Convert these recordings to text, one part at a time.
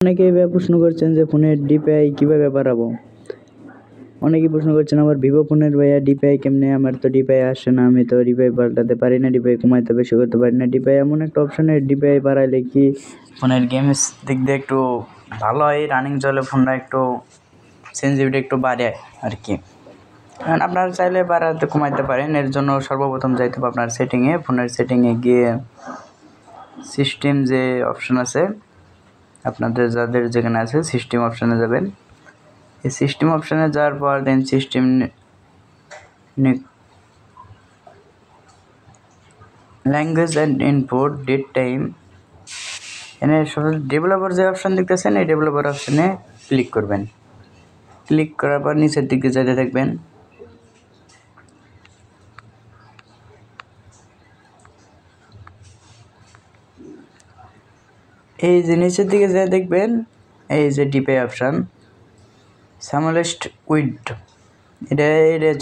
অনেকেই এভাবে প্রশ্ন করছেন যে ফোনের ডিপিআই কিভাবে বাড়াবো। অনেকেই প্রশ্ন করছেন আমার ভিভো ফোনের ভাইয়া ডিপিআই কেমনে, আমার তো ডিপিআই আসে না, আমি তো ডিপিআই পাল্টাতে পারি না, ডিপিআই কমাইতে বেশি করতে পারি না। ডিপিআই এমন একটা অপশনের ডিপিআই বাড়াইলে কি ফোনের গেমস দিক দিয়ে একটু ভালো হয়, রানিং চলে ফোনটা একটু সেন্সিটিভিটি একটু বাড়ে আর কি। কারণ আপনারা চাইলে বাড়াতে কমাইতে পারেন। এর জন্য সর্বপ্রথম যাইতে হবে আপনার সেটিংয়ে, ফোনের সেটিংয়ে গিয়ে সিস্টেম যে অপশন আছে আপনাদের যাদের যেখানে আছে সিস্টেম অপশানে যাবেন। এই সিস্টেম অপশানে যাওয়ার পর then system language and input date time, এখানে ডেভেলপার যে অপশান দেখতেছেন এই ডেভেলপার অপশানে ক্লিক করবেন। ক্লিক করার পর নিচের দিকে যেতে থাকবেন। এই যে নিচের দিকে যা দেখবেন এই যে ডিপিআই অপশান সামলেস্ট উইড, এটা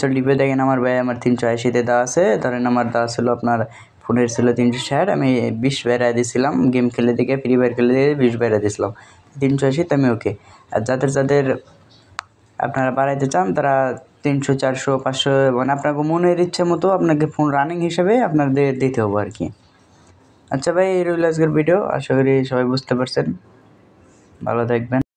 চল ডিপে দেখেন আমার ভাই আমার 380-তে দেওয়া আছে। ধরেন আমার দেওয়া ছিল আপনার ফোনের ছিল 360, আমি 20 বেড়া দিয়েছিলাম গেম খেলে থেকে, ফ্রি ফায়ার খেলে থেকে 20 বেড়া দিয়েছিলাম 380, আমি ওকে। আর যাদের আপনারা বাড়াইতে চান তারা 300, 400, 500 মানে আপনাকে মনের ইচ্ছে মতো আপনাকে ফোন রানিং হিসেবে আপনাদের দিতে হবে আর কি। আচ্ছা ভাই, এই রইল আজকের ভিডিও, আশা করি সবাই বুঝতে পারছেন। ভালো থাকবেন।